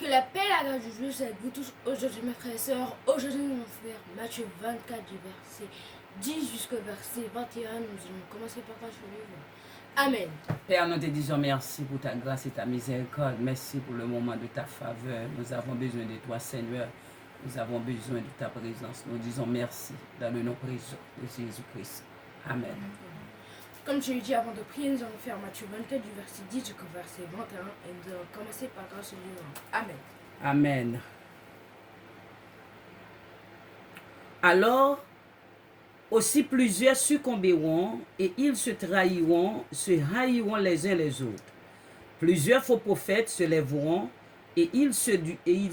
Que la paix et la grâce de Dieu soit avec vous tous aujourd'hui, mes frères et sœurs. Aujourd'hui, nous allons faire Matthieu 24 du verset 10 jusqu'au verset 21. Nous allons commencer par quoi sur le livre. Amen. Père, nous te disons merci pour ta grâce et ta miséricorde. Merci pour le moment de ta faveur. Nous avons besoin de toi, Seigneur. Nous avons besoin de ta présence. Nous disons merci dans le nom précieux de Jésus-Christ. Amen. Comme je l'ai dit avant de prier, nous allons faire Matthieu 24 du verset 10 jusqu'au verset 21 et nous allons commencer par grâce au livre. Amen. Amen. Alors, aussi plusieurs succomberont et ils se trahiront, se haïront les uns les autres. Plusieurs faux prophètes se lèveront et ils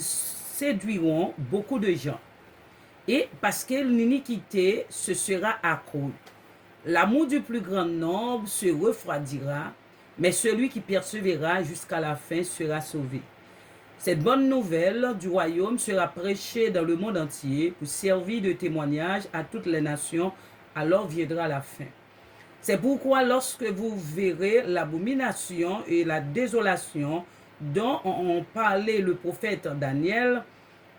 séduiront beaucoup de gens. Et parce que l'iniquité se sera accrue, l'amour du plus grand nombre se refroidira, mais celui qui persévérera jusqu'à la fin sera sauvé. Cette bonne nouvelle du royaume sera prêchée dans le monde entier pour servir de témoignage à toutes les nations, alors viendra la fin. C'est pourquoi lorsque vous verrez l'abomination et la désolation dont ont parlé le prophète Daniel,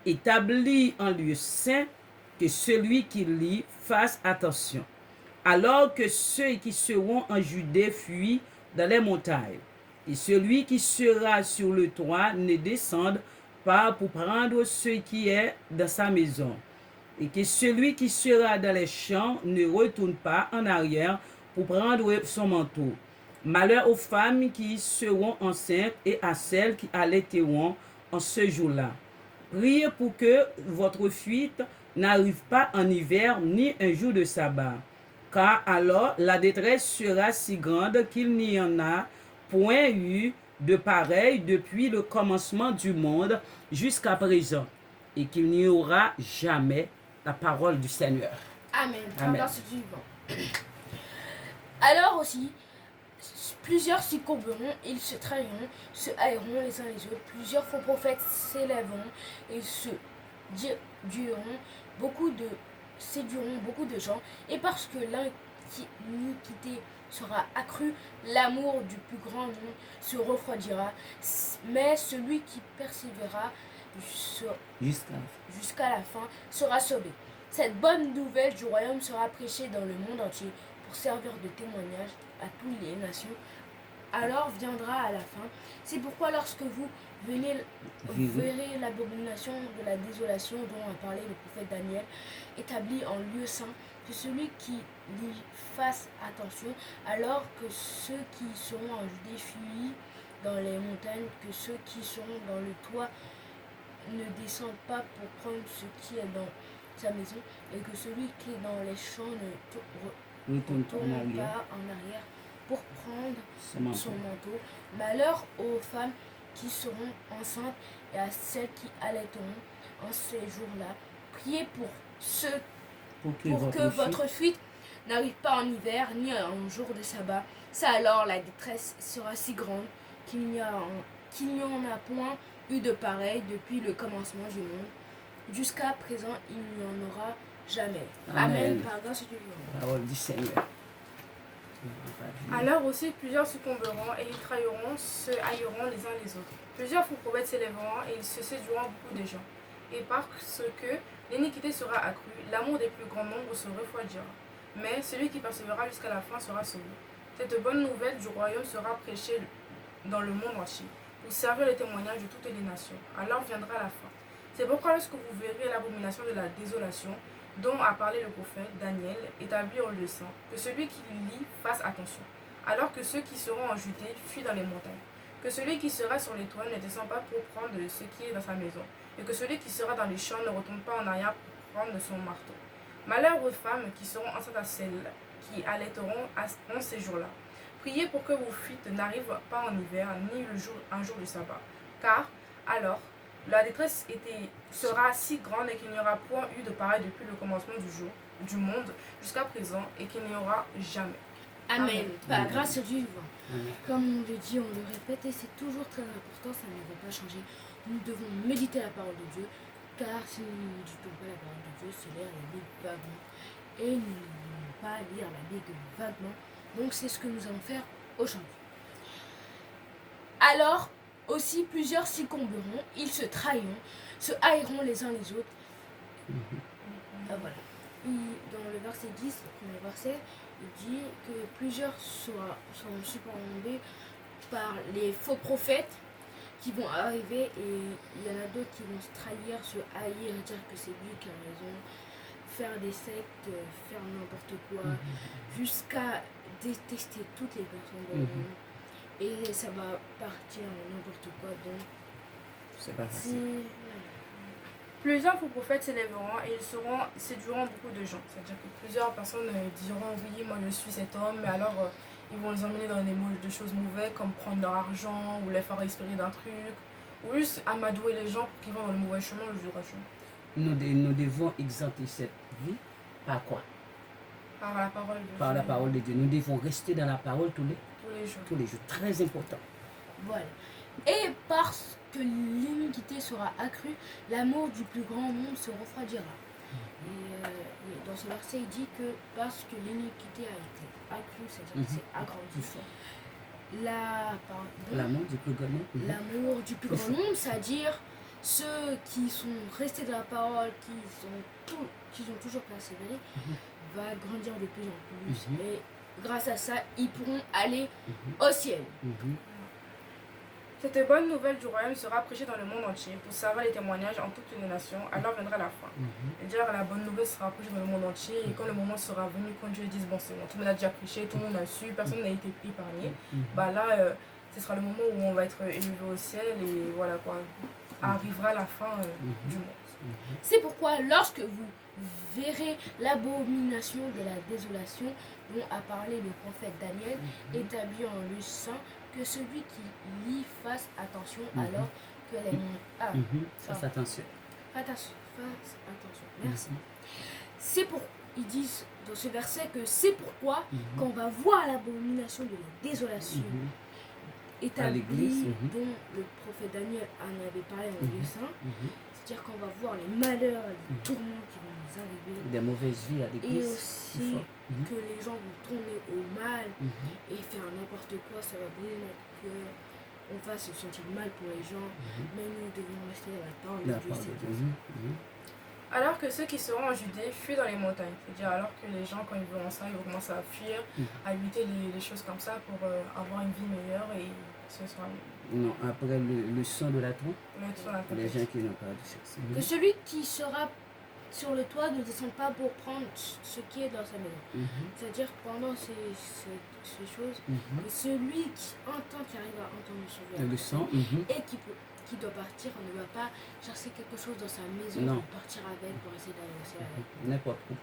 établi en lieu saint, que celui qui lit fasse attention. Alors que ceux qui seront en Judée fuient dans les montagnes, et celui qui sera sur le toit ne descende pas pour prendre ce qui est dans sa maison, et que celui qui sera dans les champs ne retourne pas en arrière pour prendre son manteau. Malheur aux femmes qui seront enceintes et à celles qui allaiteront en ce jour-là. Priez pour que votre fuite n'arrive pas en hiver ni un jour de sabbat, car alors la détresse sera si grande qu'il n'y en a point eu de pareil depuis le commencement du monde jusqu'à présent, et qu'il n'y aura jamais la parole du Seigneur. Amen. Amen. Alors aussi, plusieurs succomberont, ils se trahiront, se haïront les uns les autres. Plusieurs faux prophètes s'élèveront et séduiront beaucoup de gens. Et parce que l'iniquité sera accrue, l'amour du plus grand nombre se refroidira. Mais celui qui persévérera jusqu'à la fin sera sauvé. Cette bonne nouvelle du royaume sera prêchée dans le monde entier pour servir de témoignage à toutes les nations. Alors viendra à la fin. C'est pourquoi lorsque vous verrez l'abomination de la désolation dont a parlé le prophète Daniel, établi en lieu saint, que celui qui lit fasse attention, alors que ceux qui seront en Judée fuient dans les montagnes, que ceux qui seront dans le toit ne descendent pas pour prendre ce qui est dans sa maison, et que celui qui est dans les champs ne tourne pas en arrière pour prendre son manteau. Malheur aux femmes qui seront enceintes et à celles qui allaiteront en ces jours-là. Priez pour que votre fuite n'arrive pas en hiver ni en jour de sabbat. Ça alors la détresse sera si grande qu'il n'y en a point eu de pareil depuis le commencement du monde. Jusqu'à présent, il n'y en aura jamais. Amen. Par grâce du Parole du Seigneur. Alors aussi plusieurs succomberont et ils trahiront, se haïront les uns les autres. Plusieurs faux prophètes s'élèveront et ils se séduiront beaucoup de gens. Et parce que l'iniquité sera accrue, l'amour des plus grands nombres se refroidira. Mais celui qui persévérera jusqu'à la fin sera sauvé. Cette bonne nouvelle du royaume sera prêchée dans le monde entier, pour servir le témoignage de toutes les nations. Alors viendra la fin. C'est pourquoi lorsque vous verrez l'abomination de la désolation, dont a parlé le prophète Daniel, établi en lieu saint, que celui qui lit fasse attention, alors que ceux qui seront en Judée fuient dans les montagnes, que celui qui sera sur les toits ne descend pas pour prendre ce qui est dans sa maison, et que celui qui sera dans les champs ne retourne pas en arrière pour prendre son marteau. Malheur aux femmes qui seront enceintes à celles qui allaiteront en ces jours-là. Priez pour que vos fuites n'arrivent pas en hiver, ni un jour du sabbat, car alors la détresse sera si grande et qu'il n'y aura point eu de pareil depuis le commencement du monde jusqu'à présent, et qu'il n'y aura jamais. Amen. Par grâce du vivant. Comme on le dit, on le répète, et c'est toujours très important, ça ne va pas changer. Nous devons méditer la parole de Dieu, car si nous ne méditons pas la parole de Dieu, c'est lire la Bible vaguement. Et nous ne devons pas lire la Bible vaguement. Donc c'est ce que nous allons faire aujourd'hui. Alors, Aussi, plusieurs succomberont, ils se trahiront, se haïront les uns les autres. Voilà. Dans le verset 10, le premier verset, il dit que plusieurs seront surplombés par les faux prophètes qui vont arriver, et il y en a d'autres qui vont se trahir, se haïr, dire que c'est lui qui a raison, faire des sectes, faire n'importe quoi, jusqu'à détester toutes les personnes dans le monde. Et ça va partir en n'importe quoi, donc C'est pas facile. Plusieurs faux prophètes s'élèveront et ils séduiront beaucoup de gens. C'est-à-dire que plusieurs personnes diront oui, moi je suis cet homme, mais alors ils vont les emmener dans des choses mauvaises comme prendre leur argent ou les faire respirer d'un truc, ou juste amadouer les gens pour qu'ils vont dans le mauvais chemin le jour à jour. Nous devons exempter cette vie par quoi? Par la parole de Dieu. Par la parole de Dieu. Nous devons rester dans la parole tous les jours. Très important. Voilà. Et parce que l'iniquité sera accrue, l'amour du plus grand nombre se refroidira. Et dans ce verset, il dit que parce que l'iniquité a été accrue, c'est-à-dire que c'est agrandi. L'amour du plus grand nombre. L'amour du plus grand nombre, c'est-à-dire ceux qui sont restés dans la parole, qui ont toujours persévéré, va grandir de plus en plus. Et grâce à ça, ils pourront aller au ciel. Cette bonne nouvelle du royaume sera prêchée dans le monde entier pour servir les témoignages en toutes les nations. Alors viendra la fin. C'est-à-dire la bonne nouvelle sera prêchée dans le monde entier, et quand le moment sera venu, quand Dieu dise bon c'est bon, tout le monde a déjà prêché, tout le monde a su, personne n'a été épargné, ce sera le moment où on va être élevé au ciel, et voilà quoi, arrivera la fin du monde. C'est pourquoi lorsque vous verrez l'abomination de la désolation dont a parlé le prophète Daniel, établi en lieu saint, que celui qui lit fasse attention alors que les Fasse attention. Fasse attention. Merci. C'est pour, ils disent dans ce verset que c'est pourquoi quand on va voir l'abomination de la désolation établie dont le prophète Daniel en avait parlé en lieu saint, c'est-à-dire qu'on va voir les malheurs, les tourments qui vont nous arriver. Des mauvaises vies à l'église. Et aussi que les gens vont tourner au mal et faire n'importe quoi, ça va briser notre cœur. On va se sentir mal pour les gens, mais nous devons rester dans la parole de Dieu. Alors que ceux qui seront en Judée fuient dans les montagnes. C'est-à-dire alors que les gens, quand ils verront ça, ils vont commencer à fuir, à éviter les choses comme ça pour avoir une vie meilleure, et ce sera... Non, après le son de la trompe, les gens qui n'ont pas de chance. Que celui qui sera sur le toit ne descende pas pour prendre ce qui est dans sa maison. C'est-à-dire pendant ces choses, que celui qui arrive à entendre le son, et qui doit partir, on ne va pas chercher quelque chose dans sa maison pour partir avec, pour essayer d'avancer avec. N'importe où.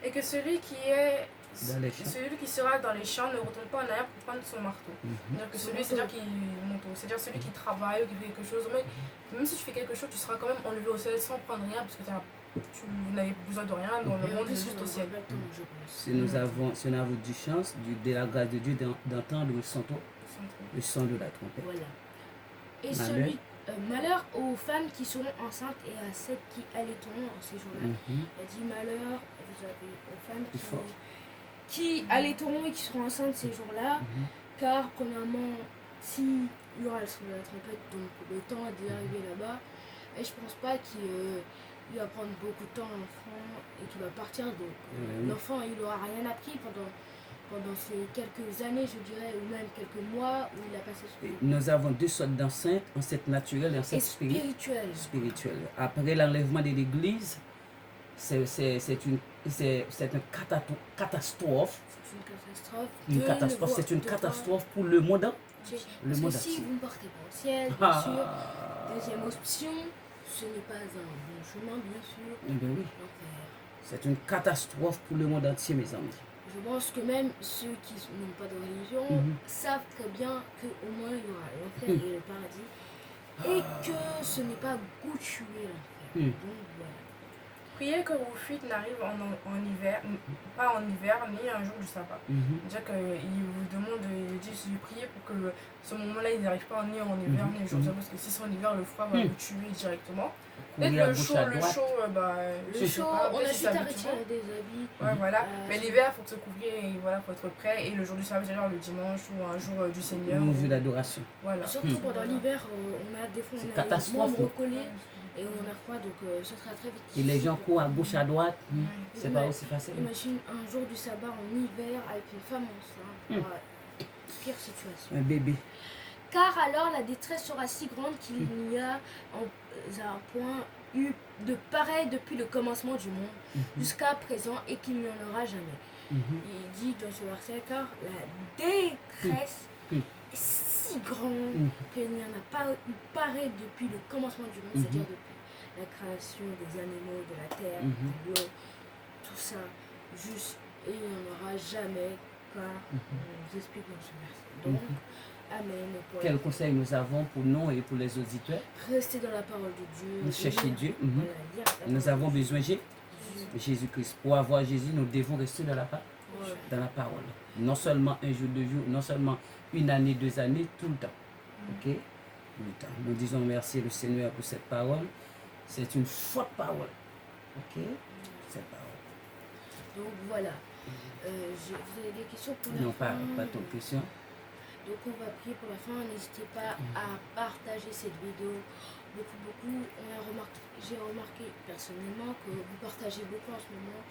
Et que celui qui sera dans les champs ne retourne pas en arrière pour prendre son marteau. C'est-à-dire celui qui travaille ou qui fait quelque chose, mais même si tu fais quelque chose, tu seras quand même enlevé au ciel sans prendre rien, parce que tu n'avais besoin de rien dans le monde, juste au ciel. Si nous avons du chance, de la grâce de Dieu, d'entendre le son de la trompette. Voilà. Et malheur aux femmes qui seront enceintes et à celles qui allaiteront en ces jours-là. Elle dit malheur, vous avez aux femmes qui allaiteront et qui seront enceintes ces jours-là, car premièrement, s'il y aura le son de la trompette, donc le temps d'arriver là-bas, et je pense pas qu'il va prendre beaucoup de temps à l'enfant et qu'il va partir, donc l'enfant il aura rien appris pendant ces quelques années, je dirais, ou même quelques mois où il a passé ce temps. Nous avons deux sortes d'enceintes, enceinte naturelle et enceinte spirituelle. Après l'enlèvement de l'Église, c'est une catastrophe. C'est une catastrophe pour le monde entier. Parce que si vous ne partez pas au ciel, bien sûr, deuxième option, ce n'est pas un bon chemin, bien sûr. Ben oui. C'est une catastrophe pour le monde entier, mes amis. Je pense que même ceux qui n'ont pas de religion savent très bien qu'au moins il y aura l'enfer et le paradis, et que ce n'est pas goût tuer l'enfer. Donc voilà. Priez que vos fuites n'arrivent en hiver, pas en hiver, ni un jour du sabbat. C'est-à-dire qu'il vous demande, il dit, de prier pour que ce moment-là, il n'arrive pas ni en hiver, ni un jour du sabbat, parce que si c'est en hiver, le froid va vous tuer directement. Peut-être Courir à le gauche, chaud, à le droite. chaud, Le chaud, on a juste à retirer des habits. Ouais, voilà. Mais l'hiver, il faut se couvrir et voilà, faut être prêt. Et le jour du sabbat, c'est-à-dire le dimanche ou un jour du Seigneur. Un jour d'adoration. Voilà. Surtout pendant l'hiver, on a des fois C'est on a les catastrophe. membres collés et on a froid, donc ce sera très vite. Et les gens courent à gauche, à droite. C'est Ouais. pas aussi facile. Imagine un jour du sabbat en hiver avec une femme enceinte. Ouais. Pire situation. Un bébé. Car alors la détresse sera si grande qu'il n'y a un point eu de pareil depuis le commencement du monde jusqu'à présent et qu'il n'y en aura jamais. Il dit dans ce verset, car la détresse est si grande qu'il n'y en a pas eu pareil depuis le commencement du monde, c'est-à-dire depuis la création des animaux, de la terre, de l'eau, tout ça, juste, et il n'y en aura jamais, car on nous explique dans ce verset. Donc, amen. Quel conseil nous avons pour nous et pour les auditeurs? Rester dans la parole de Dieu. Chercher Dieu. Voilà, lire la Nous parole avons de besoin de Dieu. Jésus-Christ. Pour avoir Jésus, nous devons rester dans la parole. Non seulement un jour, 2 jours, non seulement une année, 2 années, tout le temps. Ok? Tout le temps. Nous disons merci au Seigneur pour cette parole. C'est une forte parole. Ok? Cette parole. Donc voilà. Vous avez des questions pour la Non, fin? pas ton question. Donc on va prier pour la fin. N'hésitez pas à partager cette vidéo. Beaucoup. J'ai remarqué personnellement que vous partagez beaucoup en ce moment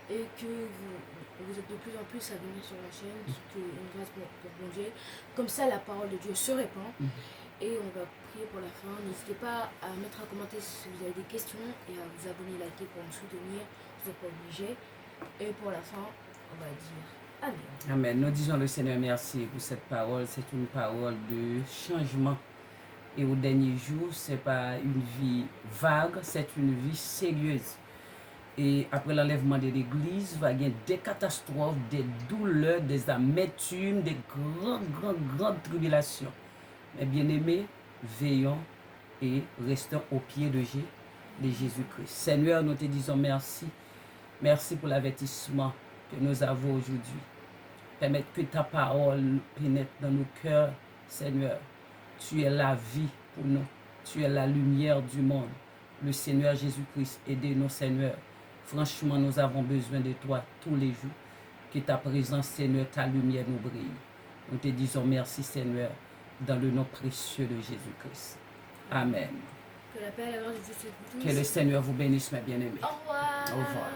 et que vous êtes de plus en plus à venir sur la chaîne, c'est une grâce pour bon Dieu. Comme ça, la parole de Dieu se répand. Et on va prier pour la fin. N'hésitez pas à mettre un commentaire si vous avez des questions et à vous abonner, liker pour me soutenir. Vous n'êtes pas obligé. Et pour la fin, on va dire amen. Amen. Nous disons le Seigneur merci pour cette parole. C'est une parole de changement. Et au dernier jour, ce n'est pas une vie vague, c'est une vie sérieuse. Et après l'enlèvement de l'Église, il va y avoir des catastrophes, des douleurs, des amertumes, des grandes tribulations. Mais bien aimés, veillons et restons au pied de Jésus-Christ. Seigneur, nous te disons merci. Merci pour l'avertissement que nous avons aujourd'hui. Permettre que ta parole pénètre dans nos cœurs, Seigneur. Tu es la vie pour nous. Tu es la lumière du monde. Le Seigneur Jésus-Christ, aidez-nous, Seigneur. Franchement, nous avons besoin de toi tous les jours. Que ta présence, Seigneur, ta lumière nous brille. Nous te disons merci, Seigneur, dans le nom précieux de Jésus-Christ. Amen. Que la paix et la gloire de Dieu soit avec vous tous. Que le Seigneur vous bénisse, mes bien-aimés. Au revoir. Au revoir.